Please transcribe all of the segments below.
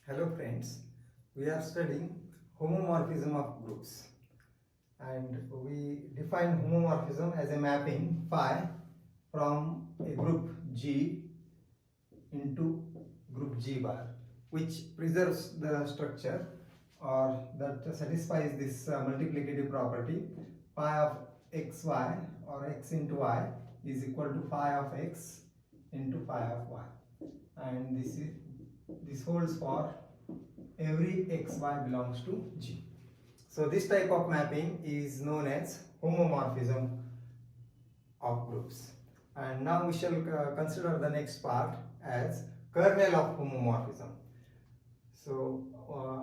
Hello friends, we are studying homomorphism of groups and we define homomorphism as a mapping phi from a group G into group G bar which preserves the structure or that satisfies this multiplicative property phi of xy or x into y is equal to phi of x into phi of y, and this holds for every xy belongs to G. So this type of mapping is known as homomorphism of groups. And now we shall consider the next part as kernel of homomorphism. So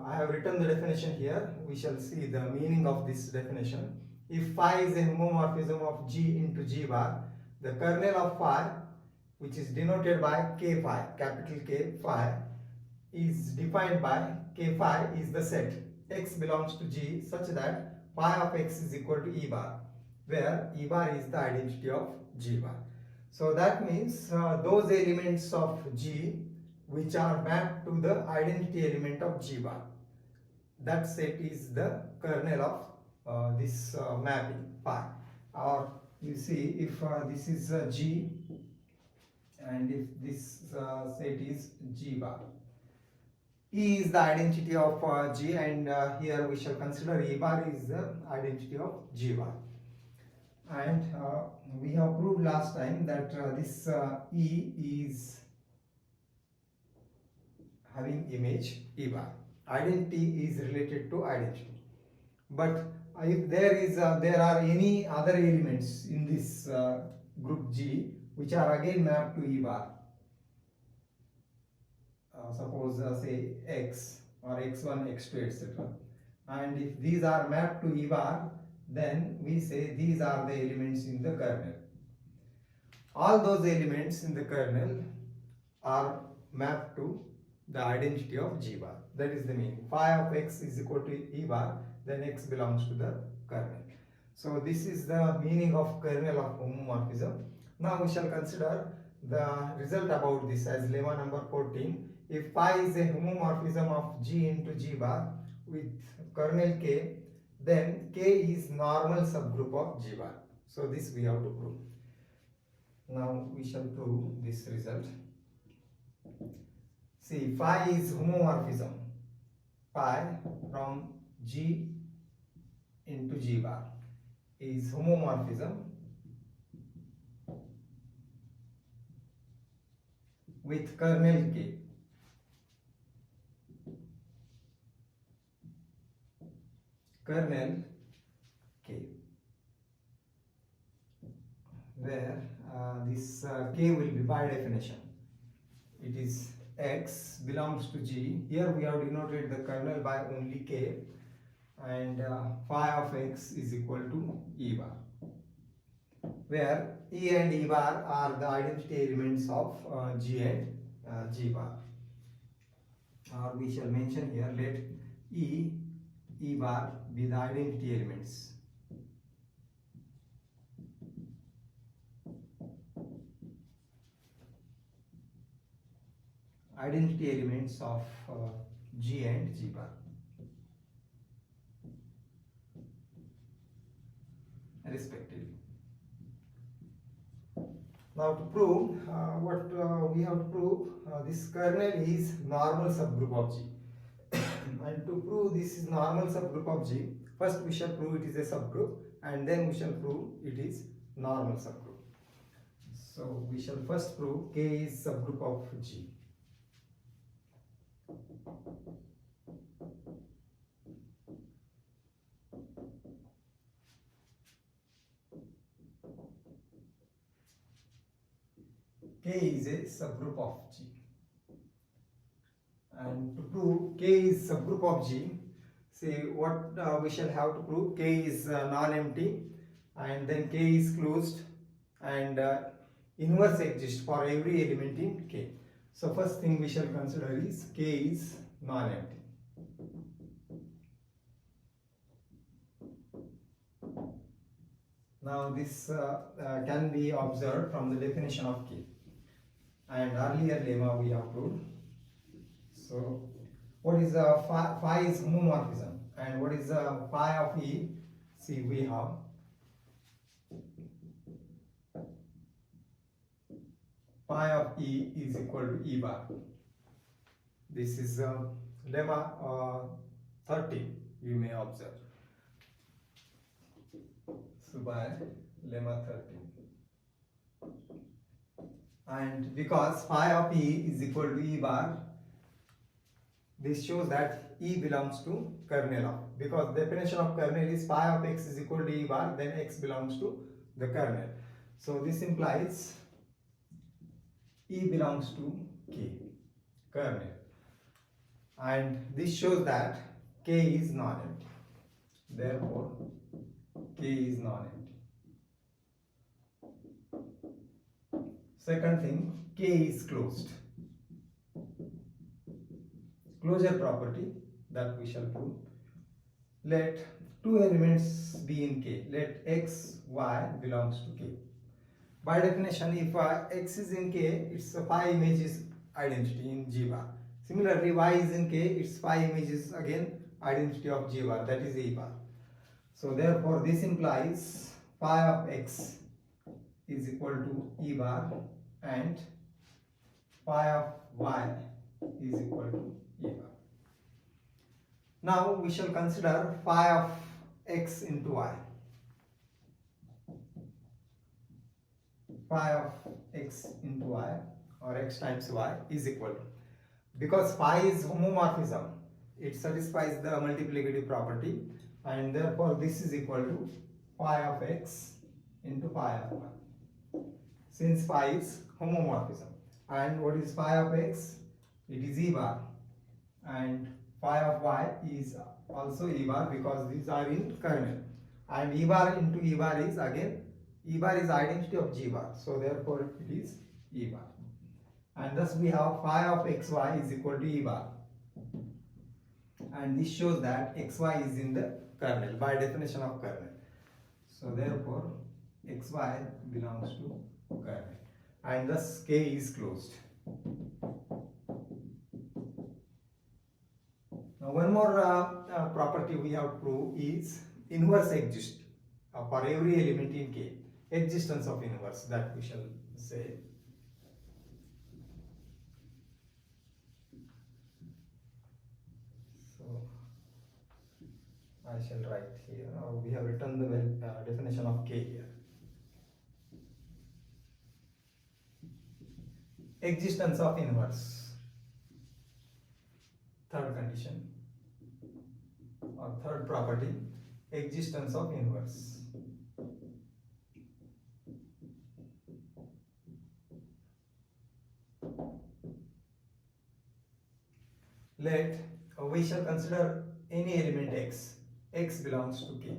I have written the definition here. We shall see the meaning of this definition. If phi is a homomorphism of G into G bar, the kernel of phi, which is denoted by K phi, capital K phi, is defined by K phi is the set x belongs to G such that phi of x is equal to E bar, where E bar is the identity of G bar. So that means those elements of G which are mapped to the identity element of G bar, that set is the kernel of this mapping phi. Or you see, if this is G and if this set is G bar, E is the identity of G, and here we shall consider E bar is the identity of G bar. And we have proved last time that this E is having image E bar. Identity is related to identity. But if there are any other elements in this group G which are again mapped to E bar, suppose say x or x1, x2, etc. And if these are mapped to E bar, then we say these are the elements in the kernel. All those elements in the kernel are mapped to the identity of G bar. That is the meaning. Phi of x is equal to E bar, then x belongs to the kernel. So this is the meaning of kernel of homomorphism. Now we shall consider the result about this as lemma number 14. If phi is a homomorphism of G into G bar with kernel K, then K is normal subgroup of G bar. So this we have to prove. Now we shall prove this result. See, phi is homomorphism. Phi from G into G bar is homomorphism with kernel K. Kernel K, where this K will be by definition. It is x belongs to G. Here we have denoted the kernel by only K, and phi of x is equal to E bar, where E and E bar are the identity elements of G and G bar. Or we shall mention here, let E bar be the identity elements. Identity elements of G and G bar respectively. Now to prove what we have to prove, this kernel is normal subgroup of G. And to prove this is normal subgroup of G, first we shall prove it is a subgroup, and then we shall prove it is normal subgroup. So we shall first prove K is subgroup of G. K is a subgroup of G. And to prove K is subgroup of G, see what we shall have to prove. K is non-empty, and then K is closed, and inverse exists for every element in K. So first thing we shall consider is K is non-empty. Now this can be observed from the definition of K, and earlier lemma we have proved. So what is phi is homomorphism, and what is phi of E? See, we have phi of E is equal to E bar. This is lemma 30, you may observe. So by lemma 30. And because phi of E is equal to E bar, this shows that E belongs to kernel of, because the definition of kernel is phi of x is equal to E bar, then x belongs to the kernel. So this implies E belongs to K, kernel. And this shows that K is non-empty. Therefore, K is non-empty. Second thing, K is closed. Closure property that we shall prove. Let two elements be in K. Let x, y belongs to K. By definition, if x is in K, its phi image is identity in G bar. Similarly, y is in K, its phi image is again identity of G bar, that is E bar. So therefore, this implies phi of x is equal to E bar and phi of y is equal to E bar. Now we shall consider phi of x into y. Phi of x into y, or x times y, is equal to, because phi is homomorphism, it satisfies the multiplicative property, and therefore this is equal to phi of x into phi of y, since phi is homomorphism. And what is phi of x? It is E bar, and phi of y is also E bar, because these are in kernel, and E bar into E bar is again, E bar is identity of G bar, so therefore it is E bar, and thus we have phi of xy is equal to E bar, and this shows that xy is in the kernel by definition of kernel. So therefore xy belongs to kernel, and thus K is closed. Now one more property we have to prove is inverse exists for every element in K. Existence of inverse, that we shall say. So I shall write here, or we have written the definition of K here. Existence of inverse. Third condition, or third property, existence of inverse. Let we shall consider any element x. X belongs to K,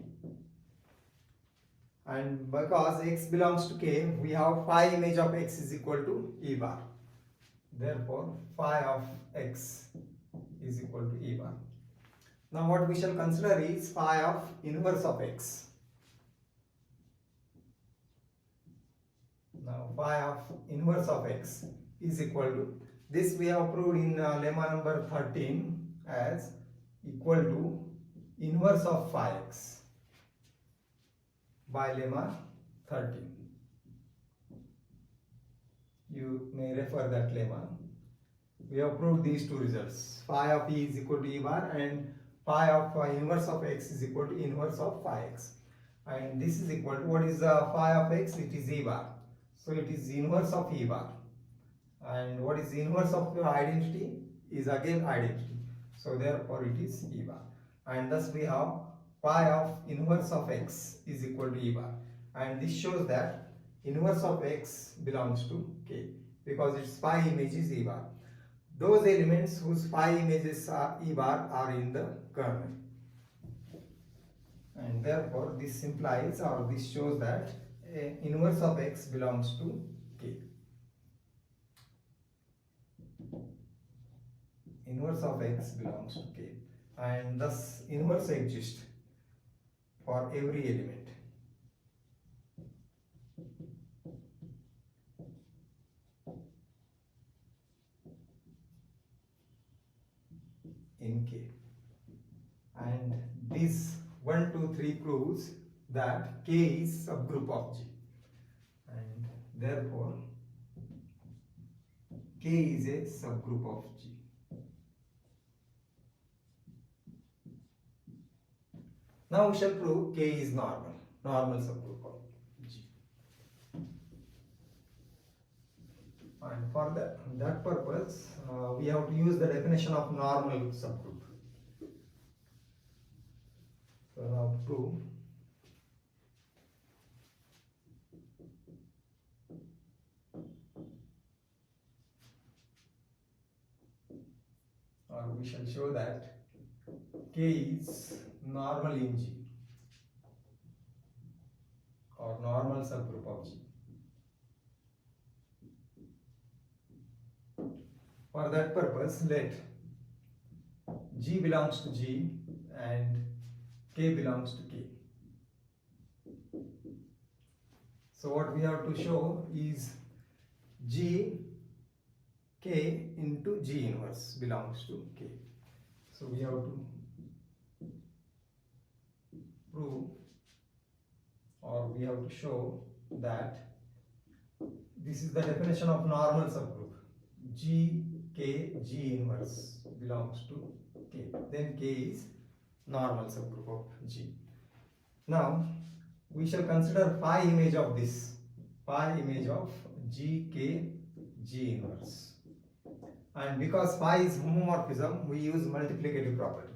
and because x belongs to K, we have phi image of x is equal to E bar. Therefore, phi of x is equal to E bar. Now what we shall consider is phi of inverse of x. Now phi of inverse of x is equal to, this we have proved in lemma number 13 as equal to inverse of phi x by lemma 13. You may refer that lemma. We have proved these two results. Phi of E is equal to E bar, and phi of inverse of x is equal to inverse of phi x. And this is equal to, what is phi of x? It is E bar. So it is inverse of E bar. And what is inverse of identity? Is again identity. So therefore it is E bar. And thus we have phi of inverse of x is equal to E bar. And this shows that inverse of x belongs to K, because its phi image is E bar. Those elements whose phi images are E bar are in the kernel. And therefore this implies, or this shows that inverse of x belongs to K. Inverse of x belongs to K, and thus inverse exists for every element. K. And this 1, 2, 3 proves that K is subgroup of G. And therefore, K is a subgroup of G. Now we shall prove K is normal subgroup of G. And for that purpose, we have to use the definition of normal subgroup. So now prove or we shall show that K is normal in G or normal subgroup of G. For that purpose, let G belongs to G and K belongs to K. So what we have to show is G K into G inverse belongs to K. So we have to prove or we have to show that this is the definition of normal subgroup. G K G inverse belongs to K. Then K is normal subgroup of G. Now we shall consider phi image of this. Phi image of G K G inverse. And because phi is homomorphism, we use multiplicative property.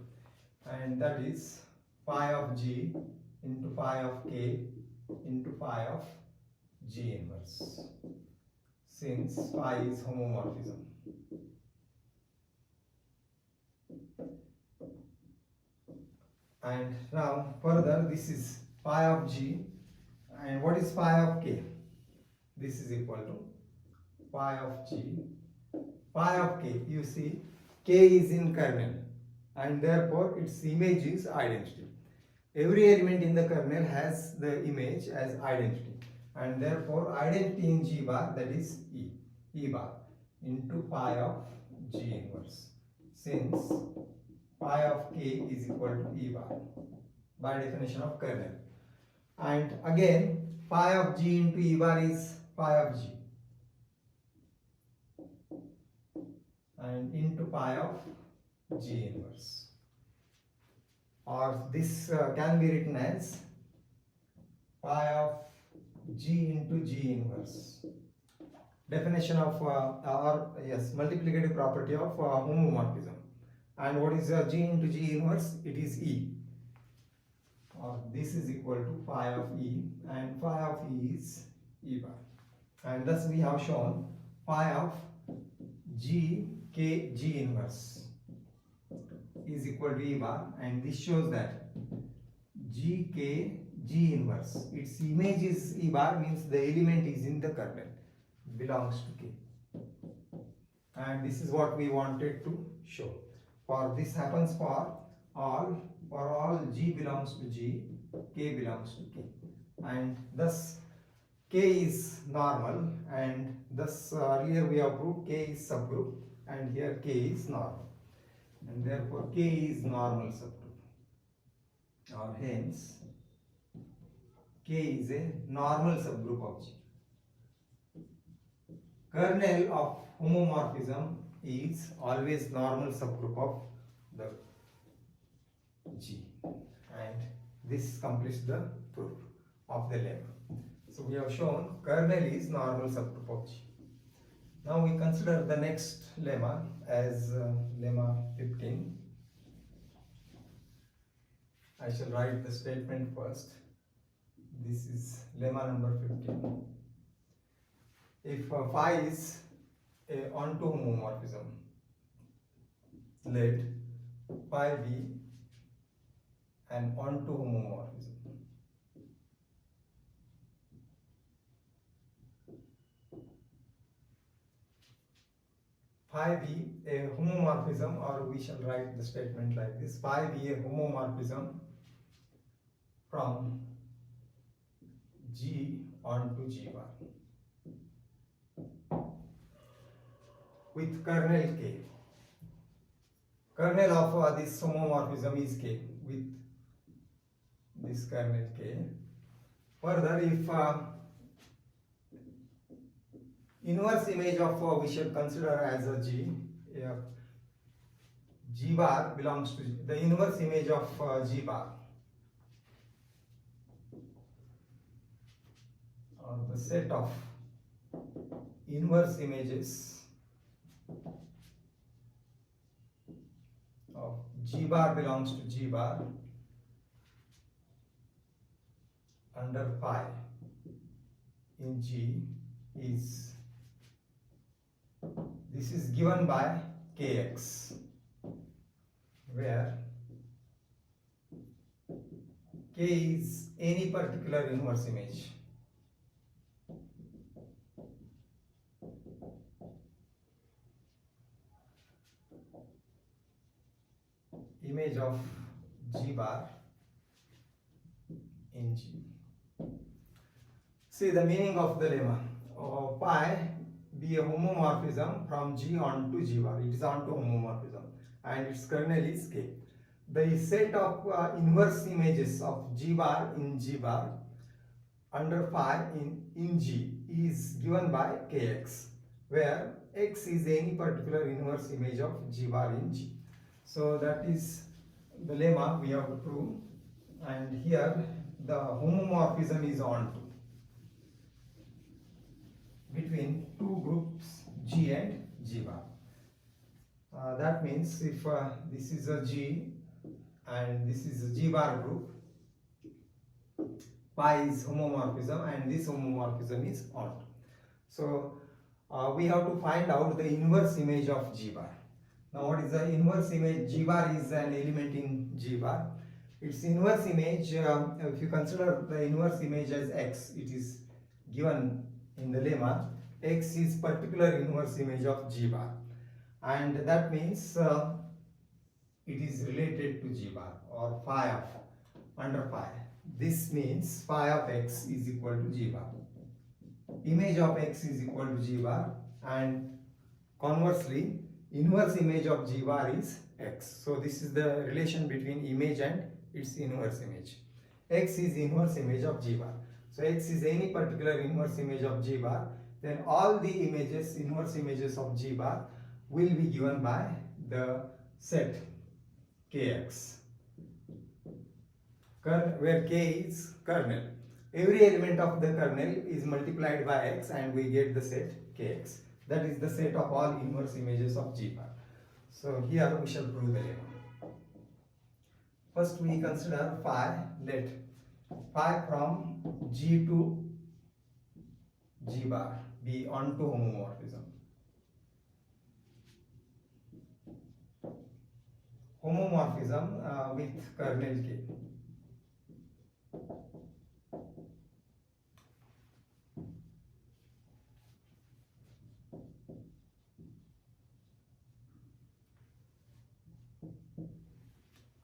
And that is phi of G into phi of K into phi of G inverse. Since phi is homomorphism. And now further, this is phi of G, and what is phi of K? This is equal to phi of G. Phi of K, you see, K is in kernel and therefore its image is identity. Every element in the kernel has the image as identity, and therefore identity in G bar, that is E bar into phi of G inverse, since phi of K is equal to E bar by definition of kernel. And again, phi of G into E bar is phi of G and into pi of G inverse, or this can be written as pi of G into G inverse. Definition of multiplicative property of homomorphism. And what is G into G inverse? It is E. Or this is equal to phi of E, and phi of E is E bar. And thus we have shown phi of G K G inverse is equal to E bar, and this shows that G K G inverse, its image is E bar, means the element is in the kernel, belongs to K. And this is what we wanted to show. For this happens for all G belongs to G, K belongs to K, and thus K is normal, and thus earlier we have proved K is subgroup, and here K is normal, and therefore K is normal subgroup, or hence K is a normal subgroup of G. Kernel of homomorphism is always normal subgroup of the G, and this completes the proof of the lemma. So we have shown kernel is normal subgroup of G. Now we consider the next lemma as lemma 15. I shall write the statement first. This is lemma number 15. If phi is a onto homomorphism, let phi be an onto homomorphism. Phi be a homomorphism, or we shall write the statement like this: phi be a homomorphism from G onto G bar with kernel K. kernel of this homomorphism is K with this kernel K. Further, if inverse image of we should consider as a G, G bar belongs to the inverse image of G bar, or the set of inverse images of G bar belongs to G bar under phi in G is, this is given by Kx, where K is any particular inverse image. Image of G bar in G. See the meaning of the lemma. Phi be a homomorphism from G onto G bar. It is onto homomorphism and its kernel is K. The set of inverse images of G bar in G bar under phi in G is given by Kx, where X is any particular inverse image of G bar in G. So that is the lemma we have to prove, and here the homomorphism is onto between two groups G and G bar. That means if this is a G and this is a G bar group, phi is homomorphism and this homomorphism is onto. So we have to find out the inverse image of G bar. Now what is the inverse image? G bar is an element in G bar. Its inverse image, if you consider the inverse image as X, it is given in the lemma. X is particular inverse image of G bar, and that means it is related to G bar, or phi of under phi. This means phi of X is equal to G bar. Image of X is equal to G bar, and conversely inverse image of G bar is X. So this is the relation between image and its inverse image. X is inverse image of G bar. So X is any particular inverse image of G bar, then all the images, inverse images of G bar will be given by the set Kx, where K is kernel. Every element of the kernel is multiplied by X and we get the set Kx. That is the set of all inverse images of G bar. So here we shall prove the lemma. First we consider phi. Let phi from G to G bar be onto homomorphism. Homomorphism with kernel K.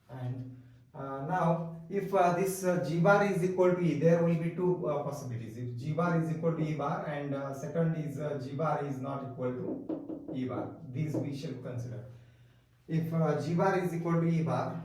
And now if this G bar is equal to E, there will be two possibilities. If G bar is equal to E bar, and second is G bar is not equal to E bar. These we shall consider. If G bar is equal to E bar,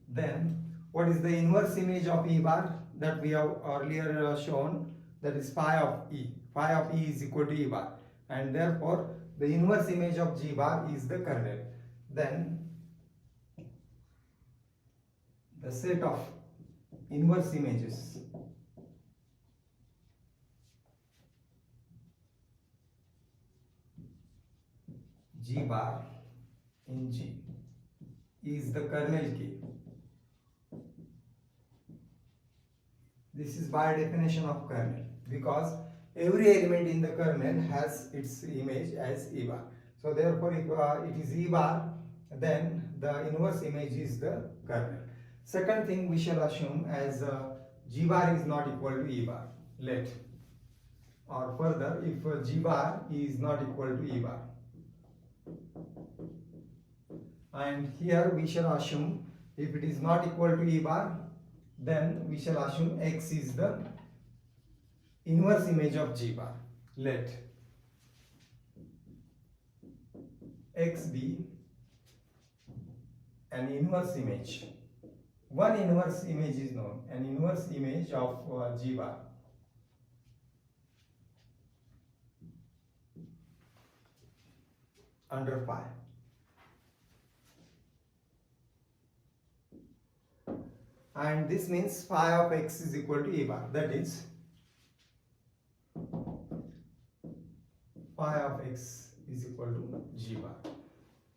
then what is the inverse image of E bar that we have earlier shown? That is phi of E. Phi of E is equal to E bar, and therefore the inverse image of G bar is the kernel. Then the set of inverse images G bar in G is the kernel K. This is by definition of kernel, because every element in the kernel has its image as E bar. So therefore if it is E bar, then the inverse image is the kernel. Second thing we shall assume as G bar is not equal to E bar. Let, or further, if G bar is not equal to E bar, and here we shall assume if it is not equal to E bar, then we shall assume X is the inverse image of G bar. Let x be an inverse image. One inverse image is known, an inverse image of G bar. Under phi. And this means phi of x is equal to a bar. That is, phi of x is equal to G bar.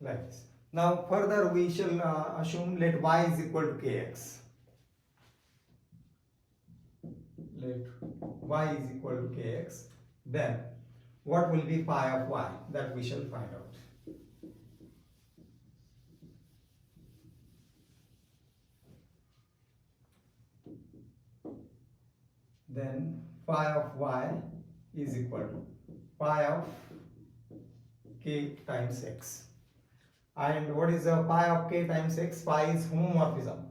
Like this. Now further we shall assume let y is equal to kx. Let y is equal to kx. Then what will be phi of y? That we shall find out. Then phi of y is equal to pi of k times x. And what is the pi of k times x? Pi is homomorphism.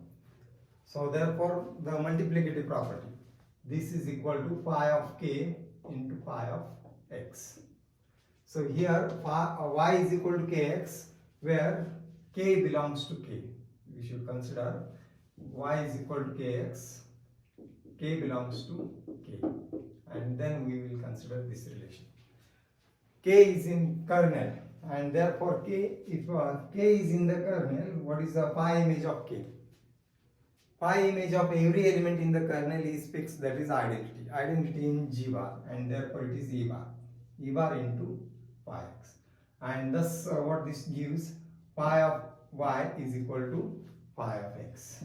So therefore the multiplicative property. This is equal to pi of k into pi of x. So here y is equal to kx, where k belongs to k. We should consider y is equal to kx, k belongs to k, and then we will consider this relation. K is in kernel, and therefore k, if k is in the kernel, what is the pi image of k? Pi image of every element in the kernel is fixed, that is identity. Identity in G bar, and therefore it is E bar. E bar into pi x. And thus what this gives, pi of y is equal to pi of x.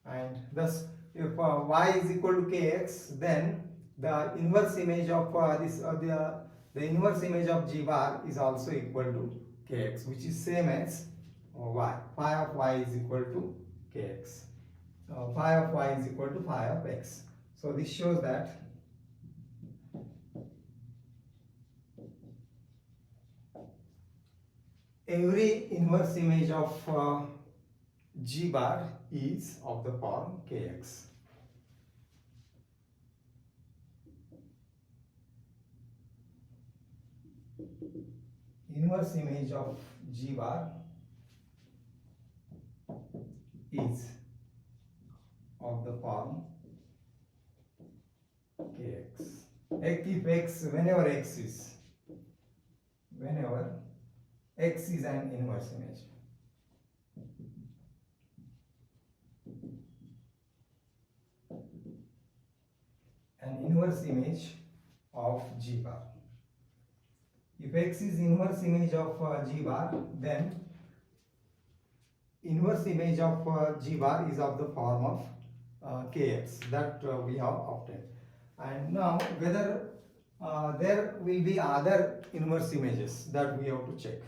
And thus if y is equal to kx, then the inverse image of the inverse image of G bar is also equal to kx, which is same as y. Phi of y is equal to kx. Phi of y is equal to phi of x. So this shows that every inverse image of G bar is of the form kx. Inverse image of G bar is of the form kx. If x, whenever x is an inverse image. An inverse image of G bar. If x is inverse image of G bar, then inverse image of G bar is of the form of kx, that we have obtained. And now whether there will be other inverse images, that we have to check.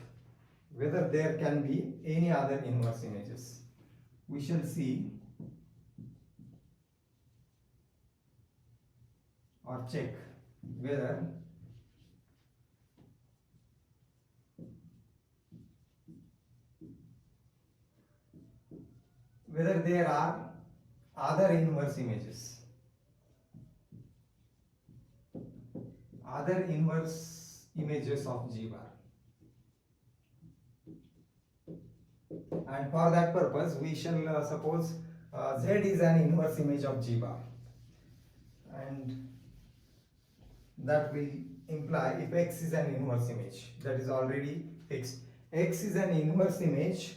Whether there can be any other inverse images. We shall see or check whether there are other inverse images. Other inverse images of G bar. And for that purpose, we shall suppose Z is an inverse image of G bar. And that will imply if X is an inverse image, that is already fixed. X is an inverse image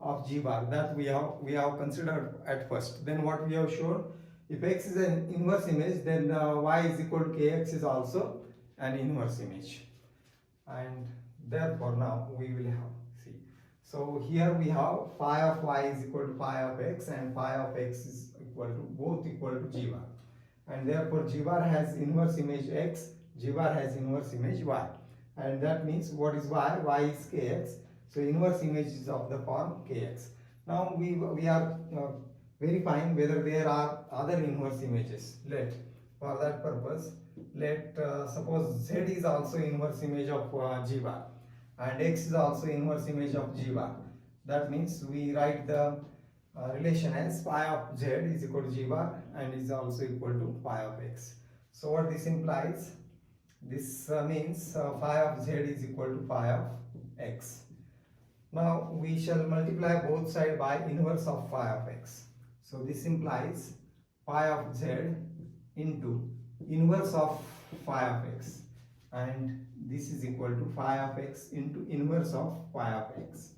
of G bar, that we have considered at first. Then what we have shown, if X is an inverse image, then y is equal to kx is also an inverse image. And therefore now we will have, see. So here we have phi of y is equal to phi of x, and phi of x is equal to, both equal to G bar. And therefore G bar has inverse image x, G bar has inverse image y. And that means what is y? Y is kx. So inverse image is of the form kx. Now we are verifying whether there are other inverse images. For that purpose, suppose z is also inverse image of G bar, and x is also inverse image of G bar. That means we write the relation as phi of z is equal to G bar and is also equal to phi of x. So what this implies, This means phi of z is equal to phi of x. Now we shall multiply both sides by inverse of phi of x. So this implies phi of z into inverse of phi of x, and this is equal to phi of x into inverse of phi of x.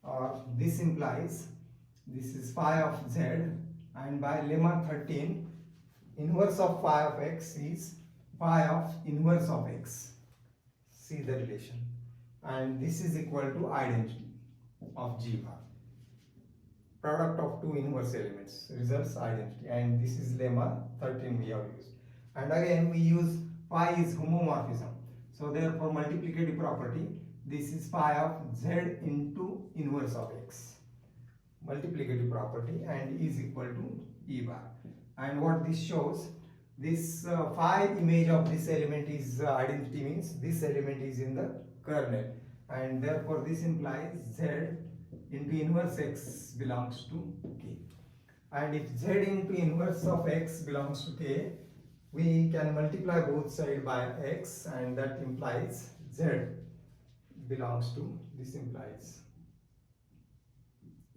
Or this implies this is phi of z, and by lemma 13 inverse of phi of x is phi of inverse of x. See the relation, and this is equal to identity of G bar. Product of two inverse elements results identity, and this is lemma 13 we have used. And again we use phi is homomorphism. So therefore multiplicative property, this is phi of z into inverse of x. Multiplicative property, and is equal to E bar. And what this shows, this phi image of this element is identity, means this element is in the kernel, and therefore this implies z into inverse x belongs to k. And if z into inverse of x belongs to k, we can multiply both sides by x, and that implies z belongs to, this implies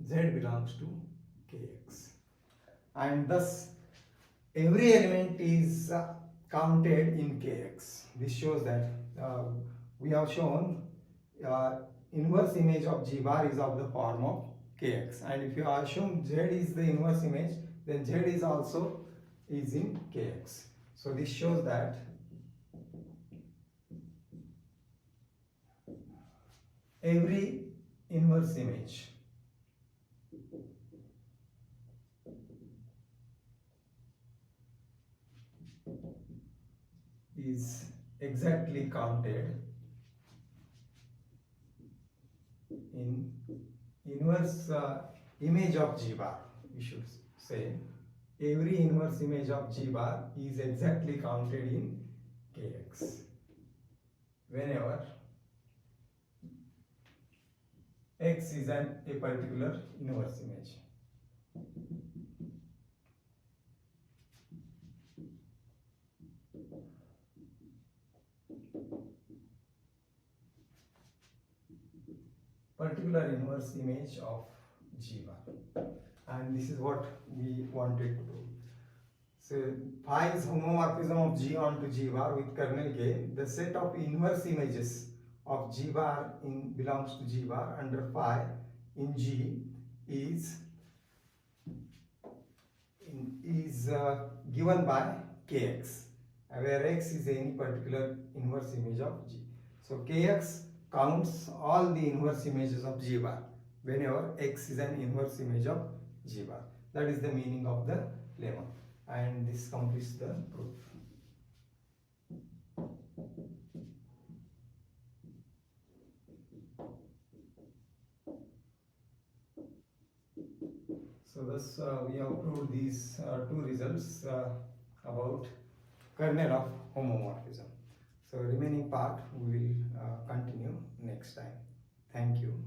z belongs to kx. And thus every element is counted in kx. This shows that we have shown inverse image of G bar is of the form of kx, and if you assume z is the inverse image, then z is also is in kx. So this shows that every inverse image is exactly counted in inverse image of G bar. We should say every inverse image of G bar is exactly counted in kx whenever x is a particular inverse image. Particular inverse image of G bar, and this is what we wanted to do. So phi is homomorphism of G onto G bar with kernel K. The set of inverse images of G bar belongs to G bar under phi in G is given by Kx, where x is any particular inverse image of G. So Kx counts all the inverse images of G bar whenever x is an inverse image of G bar. That is the meaning of the lemma, and this completes the proof. So thus we have proved these two results about kernel of homomorphism. So remaining part we will continue next time. Thank you.